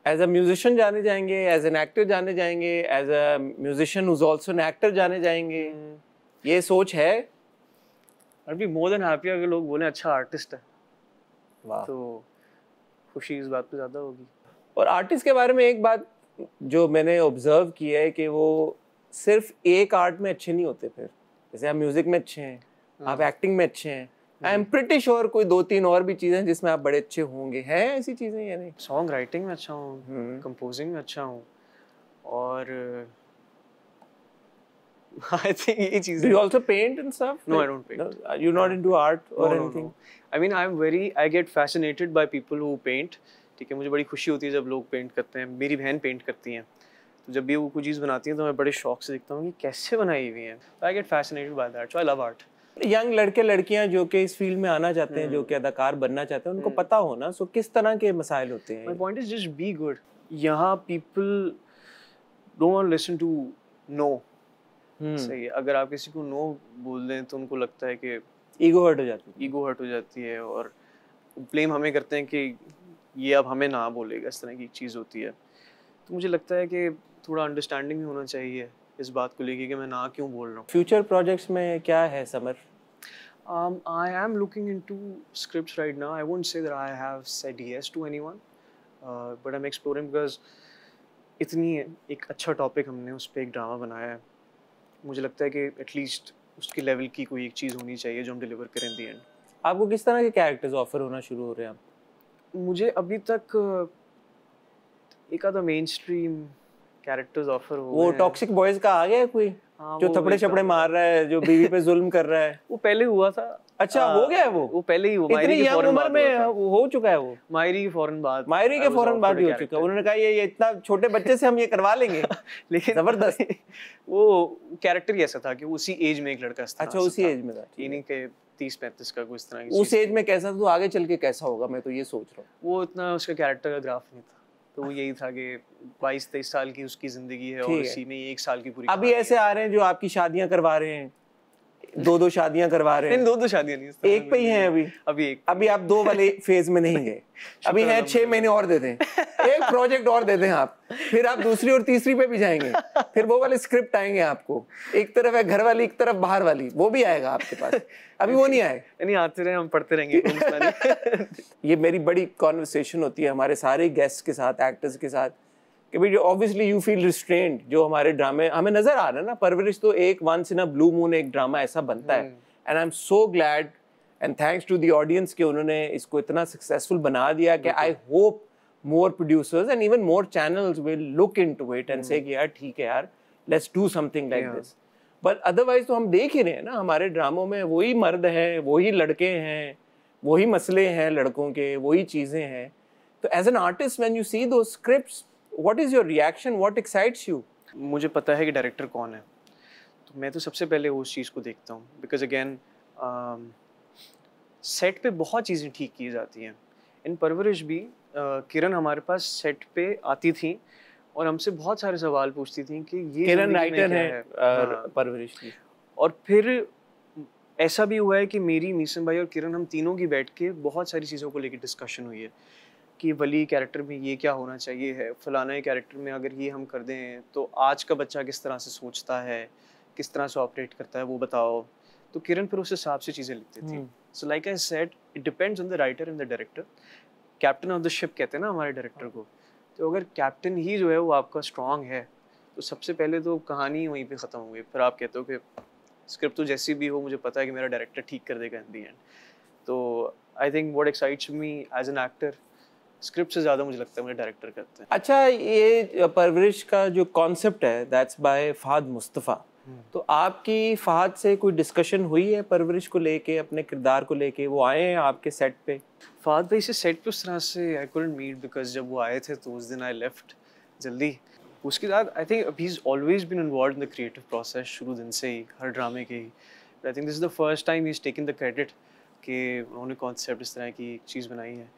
एज अ म्यूजिशियन जाने जाएंगे, एज एन एक्टर जाने जाएंगे, as a musician who's also an actor जाने जाएंगे, ये सोच है? I'd be more than happy अगर लोग बोले अच्छा आर्टिस्ट है। वाह, तो खुशी इस बात पे ज़्यादा होगी। और आर्टिस्ट के बारे में एक बात जो मैंने ऑब्जर्व किया है कि वो सिर्फ एक आर्ट में अच्छे नहीं होते। फिर जैसे आप म्यूजिक में अच्छे हैं, आप एक्टिंग में अच्छे हैं, आई एम प्रिटी श्योर कोई 2-3 और भी चीजें जिसमें आप बड़े अच्छे होंगे। हैं ऐसी चीजें या नहीं? सॉन्ग राइटिंग में अच्छा हूँ, कंपोजिंग में अच्छा हूँ, और I think ये चीज़। Do you also paint and stuff? No, I don't paint. No, you're not into art or anything? I mean, I get fascinated by people who paint. ठीक है, मुझे बड़ी खुशी होती है जब लोग पेंट करते हैं। मेरी बहन पेंट करती हैं, तो जब भी वो कोई चीज़ बनाती हैं तो मैं बड़े शौक से देखता हूँ कि कैसे बनाई हुई है। I get fascinated by that, so I love art. Young लड़के लड़कियां जो कि इस फील्ड में आना चाहते हैं, जो कि अदाकार बनना चाहते हैं, उनको पता हो ना सो किस तरह के मसाइल होते हैं। My point is just be good. यहाँ people don't want to listen to no. सही है, अगर आप किसी को no बोल दें तो उनको लगता है कि ईगो हर्ट हो जाती है। ईगो हर्ट हो जाती है और ब्लेम हमें करते हैं कि ये अब हमें ना बोलेगा, इस तरह की चीज़ होती है। तो मुझे लगता है कि थोड़ा अंडरस्टैंडिंग भी होना चाहिए इस बात को लेके कि मैं ना क्यों बोल रहा हूँ। फ्यूचर प्रोजेक्ट्स में क्या है summer? I am looking into scripts right now. I won't say that I have said yes to anyone, but I'm exploring because इतनी एक अच्छा टॉपिक हमने उस पर एक ड्रामा बनाया है। मुझे लगता है कि एटलीस्ट उसके लेवल की कोई एक चीज़ होनी चाहिए जो हम डिलीवर करें इन दी एंड। आपको किस तरह के कैरेक्टर्स ऑफर होना शुरू हो रहे हैं? मुझे अभी तक एक आधा मेन स्ट्रीम कैरेक्टर्स ऑफर हो। वो टॉक्सिक बॉयज का आ गया है कोई? हाँ, जो थपड़े छपड़े मार रहा है, जो बीवी पे जुल्म कर रहा है? वो पहले हुआ था। अच्छा, हो गया है वो पहले ही हुआ। इतनी यंग उम्र में हो चुका है वो। मायरी के फौरन बाद ही हो चुका है। उन्होंने कहा ये इतना छोटे बच्चे से हम ये करवा लेंगे। लेकिन जबरदस्त। वो कैरेक्टर ही ऐसा था कि उसी एज में एक लड़का था। अच्छा, उसी एज में था, इन्हीं के 30-35 का, कुछ तरह की उस एज में कैसा था, तो आगे चल के कैसा होगा, मैं तो ये सोच रहा हूँ। वो इतना उसका कैरेक्टर का ग्राफ नहीं था, तो वो यही था कि 22-23 साल की उसकी जिंदगी है और उसी में 1 साल की पूरी। अभी ऐसे आ रहे हैं जो आपकी शादियां करवा रहे हैं, 2-2 शादियां करवा रहे हैं। 2-2 शादियां नहीं, एक पे ही हैं अभी आप 2 वाले फेज में नहीं गए। अभी हैं 6 महीने और दे दें, एक प्रोजेक्ट और दे दें आप, फिर आप दूसरी और तीसरी पे भी जाएंगे, फिर वो वाले स्क्रिप्ट आएंगे आपको। एक तरफ है घर वाली, एक तरफ बाहर वाली, वो भी आएगा आपके पास। अभी वो नहीं आए, नहीं आते रहे, हम पढ़ते रहेंगे। ये मेरी बड़ी कॉन्वर्सेशन होती है हमारे सारे गेस्ट के साथ, एक्टर्स के साथ, कि भाई ऑब्वियसली यू फील रिस्ट्रेंड। जो हमारे ड्रामे हमें नजर आ रहा है ना, परवरिश तो एक once in a blue moon एक ड्रामा ऐसा बनता है। And I am so glad and thanks to the audience कि उन्होंने इसको इतना सक्सेसफुल बना दिया कि I hope more producers and even more channels will look into it and say कि यार ठीक है यार, let's do something like this. But otherwise तो हम देख ही रहे हैं ना, हमारे ड्रामों में वही मर्द हैं, वही लड़के हैं, वही मसले हैं लड़कों के, वही चीज़ें हैं। तो as an artist when you see those scripts, what is your reaction, what excites you? मुझे पता है कि डायरेक्टर कौन है, तो मैं तो सबसे पहले उस चीज़ को देखता हूँ। बिकॉज अगेन सेट पे बहुत चीज़ें ठीक की जाती हैं। इन परवरिश भी किरण हमारे पास सेट पे आती थी और हमसे बहुत सारे सवाल पूछती थी कि ये किरण राइटर है परवरिश की, और फिर ऐसा भी हुआ है कि मेरी, मीसम भाई और किरण, हम तीनों की बैठ के बहुत सारी चीज़ों को लेकर डिस्कशन हुई है कि वली कैरेक्टर में ये क्या होना चाहिए है, फलाना कैरेक्टर में अगर ये हम कर दें तो आज का बच्चा किस तरह से सोचता है, किस तरह से ऑपरेट करता है, वो बताओ। तो किरण फिर उस हिसाब से चीज़ें लिखती थी। So like I said, it depends on the writer and the director. Captain of the ship कहते हैं ना हमारे डायरेक्टर को। तो अगर कैप्टन ही जो है वो आपका स्ट्रॉन्ग है तो सबसे पहले तो कहानी वहीं पे ख़त्म हो गई। फिर आप कहते हो कि स्क्रिप्ट तो जैसी भी हो, मुझे पता है कि मेरा डायरेक्टर ठीक कर देगा इन दी एंड। तो I think what excites me as an actor, script से ज़्यादा मुझे लगता है मुझे डायरेक्टर करते हैं। अच्छा, ये परवरिश का जो कॉन्सेप्ट है दैट्स बाय फहद मुस्तफ़ा। तो आपकी फहद से कोई डिस्कशन हुई है परवरिश को लेके, अपने किरदार को लेके? वो आए हैं आपके सेट पे? फहद भाई से सेट पे उस तरह से आई कुडंट मीट, बिकॉज जब वो आए थे तो उस दिन आई लेफ्ट जल्दी। उसके बाद I think he is always been involve in the creative process शुरू दिन से ही, हर ड्रामे के ही। I think this is the first time he is taken the credit कि उन्होंने कॉन्सेप्ट इस तरह की एक चीज़ बनाई है।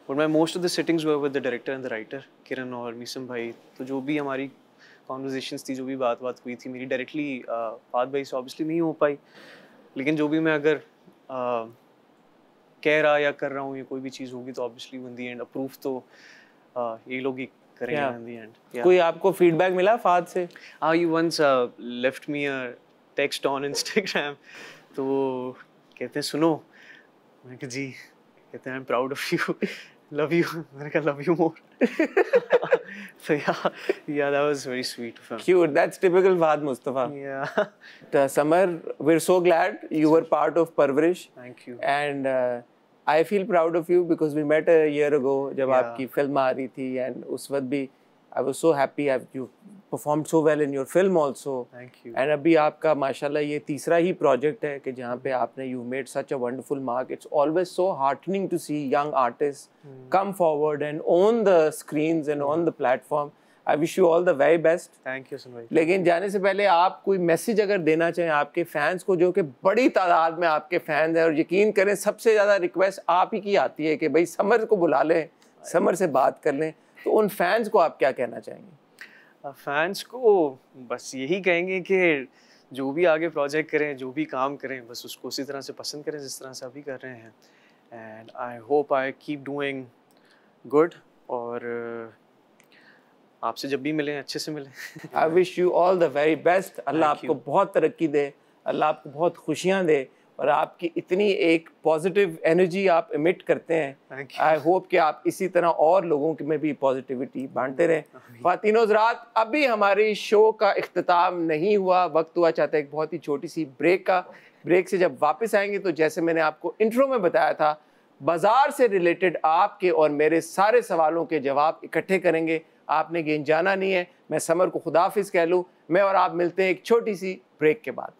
But my most of the sittings were with the director and the writer, Kiran और मीसम भाई। तो जो भी हमारी कॉन्वर्जेशंस थी, जो भी बात हुई थी मेरी डायरेक्टली फहद भाई से ऑब्वियसली नहीं हो पाई, लेकिन जो भी मैं अगर कह रहा या कर रहा हूँ या कोई भी चीज़ होगी तो obviously in the and approve तो ये लोग ही करेंगे इन दी एंड। कोई आपको फीडबैक मिला फहद से? You once left me a text on Instagram, तो कहते हैं सुनो, मैंने कहा जी, कहते हैं I am proud of you, love you, मैंने कहा love you more. So yeah, that was very sweet of him. Cute. That's typical Fahad Mustafa. Yeah. Samar, we're so glad you were part of Parvarish. Thank you. And I feel proud of you because we met a year ago जब आपकी film आ रही थी, and उस वक्त भी I was so happy. You performed so well in your film also. Thank you. And अभी आपका माशाल्लाह ये तीसरा ही प्रोजेक्ट है कि जहाँ पे आपने you made such a wonderful mark. It's always so heartening to see young artists come forward and own the screens and on the platform. I wish you all the very best. Thank you so much. लेकिन जाने से पहले आप कोई message अगर देना चाहें आपके फैंस को, जो कि बड़ी तादाद में आपके फैंस हैं, और यकीन करें सबसे ज़्यादा रिक्वेस्ट आप ही की आती है कि भाई समर को बुला लें, समर से बात कर लें, तो उन फैंस को आप क्या कहना चाहेंगे? फैंस को बस यही कहेंगे कि जो भी आगे प्रोजेक्ट करें, जो भी काम करें, बस उसको उसी तरह से पसंद करें जिस तरह से अभी कर रहे हैं। And I hope I keep doing good, और आपसे जब भी मिलें अच्छे से मिलें। I wish you all the very best. Allah आपको बहुत तरक्की दे, अल्लाह आपको बहुत खुशियाँ दे, और आपकी इतनी एक पॉजिटिव एनर्जी आप इमिट करते हैं। आई होप कि आप इसी तरह और लोगों में भी पॉजिटिविटी बांटते रहें। ख्वातीनो हज़रात, अभी हमारी शो का इख्तिताम नहीं हुआ, वक्त हुआ चाहता है एक बहुत ही छोटी सी ब्रेक का। ब्रेक से जब वापस आएंगे तो जैसे मैंने आपको इंट्रो में बताया था, बाज़ार से रिलेटेड आपके और मेरे सारे सवालों के जवाब इकट्ठे करेंगे। आपने गेंद जाना नहीं है। मैं समर को खुदाफिज कह लूँ। मैं और आप मिलते हैं एक छोटी सी ब्रेक के बाद।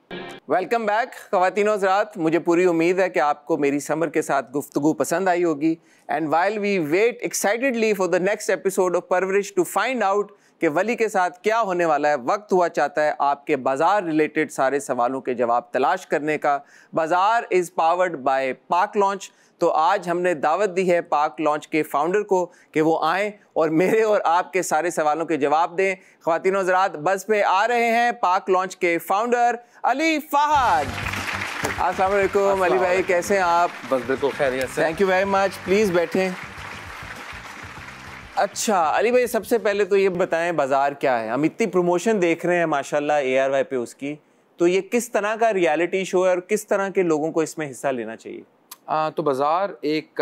वेलकम बैक ख्वातीनो हज़रात। मुझे पूरी उम्मीद है कि आपको मेरी समर के साथ गुफ्तगू पसंद आई होगी। And while we wait excitedly for the next episode of Parwarish to find out कि वली के साथ क्या होने वाला है, वक्त हुआ चाहता है आपके बाज़ार रिलेटेड सारे सवालों के जवाब तलाश करने का। बाज़ार इज़ पावर्ड बाय पाक लॉन्च। तो आज हमने दावत दी है पाक लॉन्च के फाउंडर को कि वो आएँ और मेरे और आपके सारे सवालों के जवाब दें। ख्वातीनो हज़रात, बस पे आ रहे हैं पाक लॉन्च के फाउंडर अली फहद। अस्सलाम वालेकुम अली भाई, कैसे हैं आप? बस बिल्कुल खैरियत से। Thank you very much, please बैठें। अच्छा अली भाई, सबसे पहले तो ये बताएं बाज़ार क्या है? हम इतनी प्रमोशन देख रहे हैं माशाल्लाह ARY पे उसकी, तो ये किस तरह का रियलिटी शो है और किस तरह के लोगों को इसमें हिस्सा लेना चाहिए? तो बाज़ार एक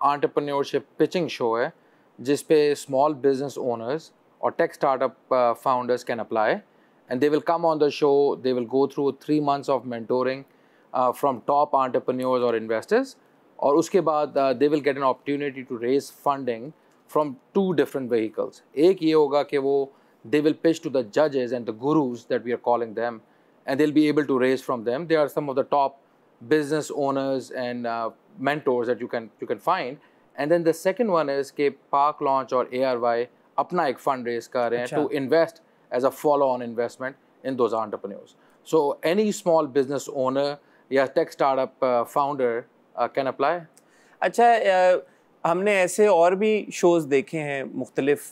एंटरप्रेन्योरशिप पिचिंग शो है जिस पे स्मॉल बिजनेस ओनर्स और tech startup founders can apply and they will come on the show. They will go through 3 months of mentoring from top entrepreneurs और इन्वेस्टर्स, और उसके बाद they will get an opportunity to raise funding from 2 different vehicles. एक ये होगा कि वो they will pitch to the judges and the gurus that we are calling them, and they'll be able to raise from them. They are some of the top business owners and mentors that you can find. And then the second one is कि Park Launch और ARY अपना एक fund raise कर रहे हैं to invest as a follow-on investment in those entrepreneurs. So any small business owner या tech startup founder can apply. अच्छा, हमने ऐसे और भी शोज़ देखे हैं मुख्तलिफ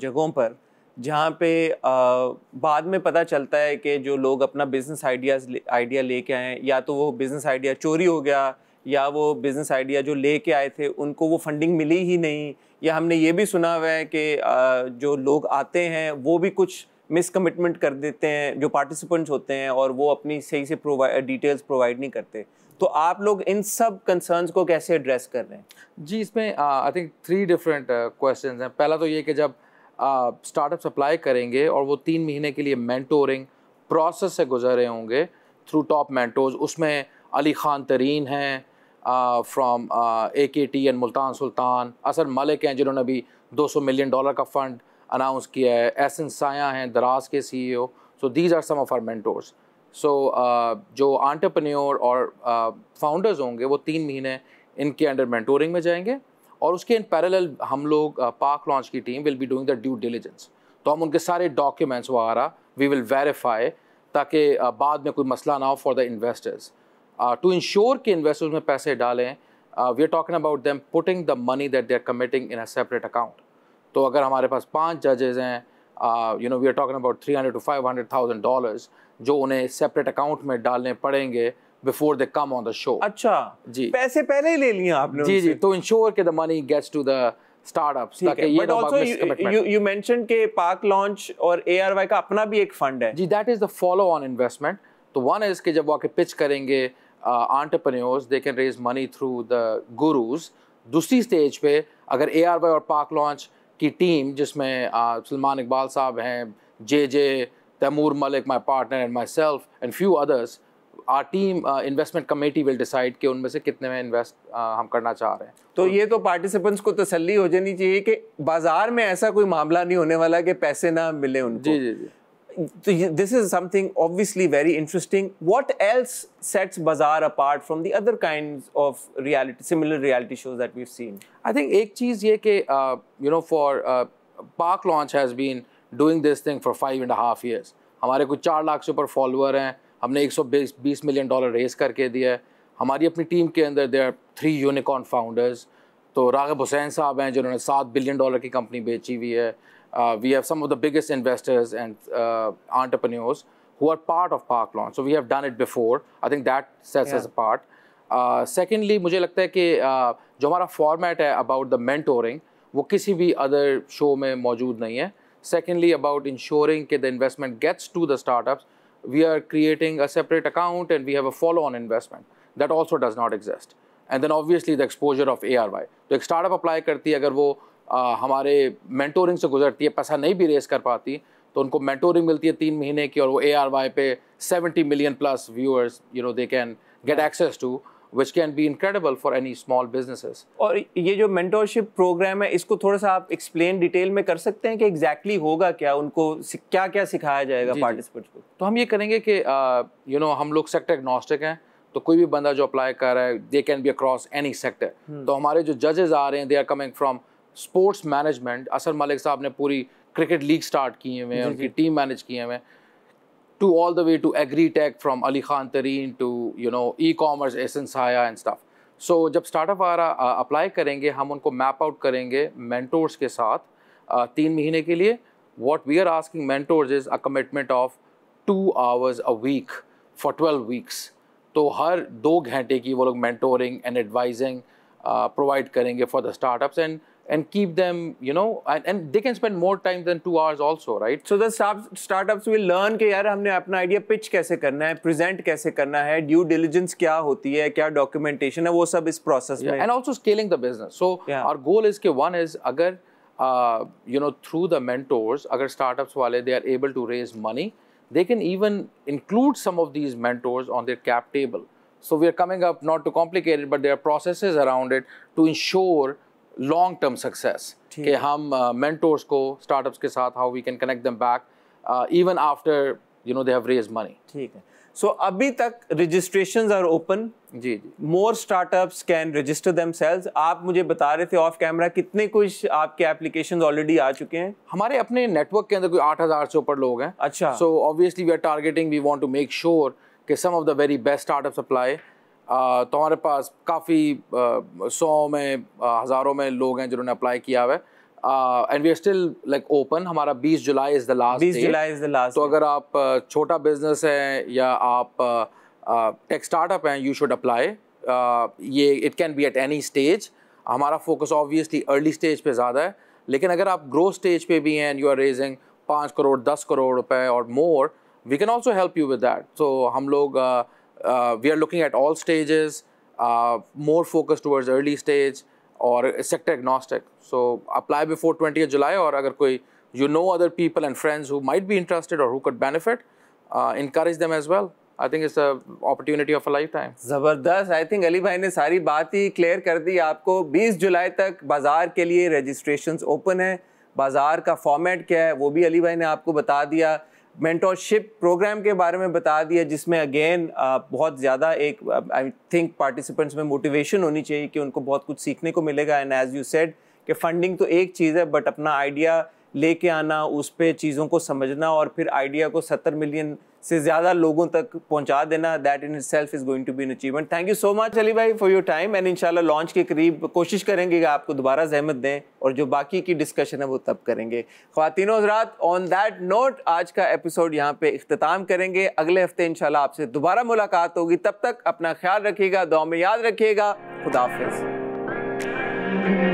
जगहों पर जहाँ पे बाद में पता चलता है कि जो लोग अपना बिजनेस आइडिया लेके आए, या तो वो बिजनेस आइडिया चोरी हो गया, या वो बिजनेस आइडिया जो लेके आए थे उनको वो फंडिंग मिली ही नहीं, या हमने ये भी सुना हुआ है कि जो लोग आते हैं वो भी कुछ मिस कमिटमेंट कर देते हैं जो पार्टिसिपेंट्स होते हैं, और वो अपनी सही से डिटेल्स प्रोवाइड नहीं करते। तो आप लोग इन सब कंसर्न्स को कैसे एड्रेस कर रहे हैं? जी, इसमें आई थिंक 3 डिफरेंट क्वेश्चंस हैं। पहला तो ये कि जब स्टार्टअप्स अप्लाई करेंगे और वो 3 महीने के लिए मेंटोरिंग प्रोसेस से गुजर रहे होंगे थ्रू टॉप मेंटोर्स, उसमें अली खान तरीन हैं from AKT and Multan Sultan, असर मलिक हैं जिन्होंने अभी $200 मिलियन का फंड अनाउंस किया है, एहसन साया हैं दराज के CEO। So these are some of our mentors. So जो एंटरप्रेन्योर और फाउंडर्स होंगे वो 3 महीने इनके अंडर मेंटोरिंग में जाएंगे, और उसके इन पैरेलल हम लोग पार्क लॉन्च की team will be doing the due diligence. तो हम उनके सारे डॉक्यूमेंट्स वगैरह वी विल वेरीफाई, ताकि बाद में कोई मसला ना हो for the investors. To ensure कि इन्वेस्टर्स में पैसे डालें, we are talking about them putting the money that they are committing in a separate account. तो अगर हमारे पास 5 जजेस हैं, we are talking about $300,000 to $500,000 जो उन्हें सेपरेट अकाउंट में डालने पड़ेंगे before they come on the show. अच्छा जी, पैसे पहले ही ले लिए आपने? जी जी, तो इंश्योर के the money gets to the startups, ताकि ये ना बट यू मेंशन के पार्क लॉन्च और ARY का अपना भी एक फंड है। जी, that is the follow on investment. तो वन इज कि जब वो आके पिच करेंगे entrepreneurs, they can raise money through the gurus. दूसरी स्टेज पे अगर ARY और पार्क लॉन्च की टीम, जिसमें सलमान इकबाल साहब हैं, JJ, Taimur Malik, my partner and myself and few others, our team investment committee will decide कि उनमें से कितने में इन्वेस्ट हम करना चाह रहे हैं। तो ये तो पार्टिसिपेंट्स को तसल्ली हो जानी चाहिए कि बाजार में ऐसा कोई मामला नहीं होने वाला कि पैसे ना मिले उनको। जी जी जी। So this is something obviously very interesting. What else sets Bazaar apart from the other kinds of similar reality shows that we've seen? I think एक चीज़ ये कि for Park Launch has been doing this thing for 5.5 years. हमारे कुछ 4 लाख से ऊपर follower हैं, हमने $120 million race करके दिया है। हमारी अपनी टीम के अंदर there are 3 यूनिकॉर्न फाउंडर्स। तो राग़िब हुसैन साहब हैं जिन्होंने $7 बिलियन की कंपनी बेची हुई है। We have some of the biggest investors and entrepreneurs who are part of Park Launch. So we have done it before. I think that sets us apart. Secondly, मुझे लगता है कि जो हमारा format है about the mentoring, वो किसी भी other show में मौजूद नहीं है. Secondly, about ensuring कि the investment gets to the startups, we are creating a separate account and we have a follow-on investment. That also does not exist. And then obviously the exposure of ARY. तो एक startup apply करती है, अगर वो हमारे mentoring से गुजरती है, पैसा नहीं भी रेस कर पाती, तो उनको मेंटोरिंग मिलती है 3 महीने की, और वो ARY पे 70 million plus viewers they can get access to, which can be incredible for any small businesses. और ये जो मेंटोरशिप प्रोग्राम है, इसको थोड़ा सा आप एक्सप्लेन डिटेल में कर सकते हैं कि एग्जैक्टली होगा क्या, उनको क्या क्या सिखाया जाएगा पार्टिसिपेंट्स को? तो हम ये करेंगे कि हम लोग सेक्टर एग्नोस्टिक हैं, तो कोई भी बंदा जो अप्लाई कर रहा है, they can be across any sector. तो हमारे जो जजेस आ रहे हैं, they are coming from sports management. Asar Malik साहब ने पूरी क्रिकेट लीग स्टार्ट किए हुए हैं, उनकी टीम मैनेज किए हुए हैं, to all the way to agri tech from Ali Khan Tareen to e-commerce Ehsan साया एंड स्टफ। सो जब स्टार्टअप वाला अप्लाई करेंगे, हम उनको मैप आउट करेंगे मेंटोर्स के साथ 3 महीने के लिए। What we are asking mentors is a commitment of 2 hours a week for 12 weeks। तो हर 2 घंटे की वो लोग मेंटोरिंग एंड एडवाइजिंग प्रोवाइड करेंगे for the startups, and keep them, and they can spend more time than 2 hours also, right? So the startups will learn कि यार हमने अपना आइडिया पिच कैसे करना है, प्रेजेंट कैसे करना है, ड्यू डिलिजेंस क्या होती है, क्या डॉक्यूमेंटेशन है, वो सब इस प्रोसेस में। And also scaling the business. So our goal is कि one is अगर through the mentors, अगर startups वाले they are able to raise money, they can even include some of these mentors on their cap table. So we are coming up, not too complicated, but there are processes around it to ensure long term success कि हम mentors को startups के साथ how we can connect them back even after they have raised money. ठीक है। So अभी तक registrations are open. जी जी, more startups can register themselves. आप मुझे बता रहे थे ऑफ कैमरा कितने कुछ आपके एप्लीकेशंस ऑलरेडी आ चुके हैं? हमारे अपने नेटवर्क के अंदर कोई 8,000 से ऊपर लोग हैं। अच्छा। So obviously we are targeting, we want to make sure कि some of the very best startups apply. तो हमारे पास काफ़ी 100 में हज़ारों में लोग हैं जिन्होंने अप्लाई किया हुआ है। and we are still like open. हमारा 20 जुलाई is the last 20 date. July is the last तो date. अगर आप छोटा business है या आप tech startup हैं, you should apply. ये it can be at any stage. हमारा focus obviously early stage पे ज़्यादा है, लेकिन अगर आप growth stage पे भी हैं and you are raising 5 crore 10 crore रुपए और more, we can also help you with that. So हम लोग we are looking at all stages, more focus towards early stage और sector agnostic. So apply before 20th July, और अगर कोई you know other people and friends who might be interested or who could benefit, encourage them as well. I think it's a opportunity of a lifetime. ज़बरदस्त. I think Ali भाई ने सारी बात ही clear कर दी आपको. 20 जुलाई तक बाज़ार के लिए रजिस्ट्रेशंस ओपन है. बाज़ार का फॉर्मेट क्या है वो भी अली भाई ने आपको बता दिया. मेंटरशिप प्रोग्राम के बारे में बता दिया, जिसमें अगेन बहुत ज़्यादा एक आई थिंक पार्टिसिपेंट्स में मोटिवेशन होनी चाहिए कि उनको बहुत कुछ सीखने को मिलेगा. एंड एज यू सेड कि फंडिंग तो एक चीज़ है, बट अपना आइडिया लेके आना, उस पे चीज़ों को समझना और फिर आइडिया को 70 मिलियन से ज़्यादा लोगों तक पहुंचा देना, that in itself is going to be an achievement. Thank you so much Ali भाई फॉर योर टाइम. एंड इंशाल्लाह लॉन्च के करीब कोशिश करेंगे कि आपको दोबारा ज़हमत दें, और जो बाकी की डिस्कशन है वो तब करेंगे. ख्वातीनो हज़रात, ऑन दैट नोट आज का एपिसोड यहाँ पे इख्तिताम करेंगे. अगले हफ्ते इंशाल्लाह आपसे दोबारा मुलाकात होगी. तब तक अपना ख्याल रखिएगा, दुआ में याद रखिएगा. खुदा हाफिज़.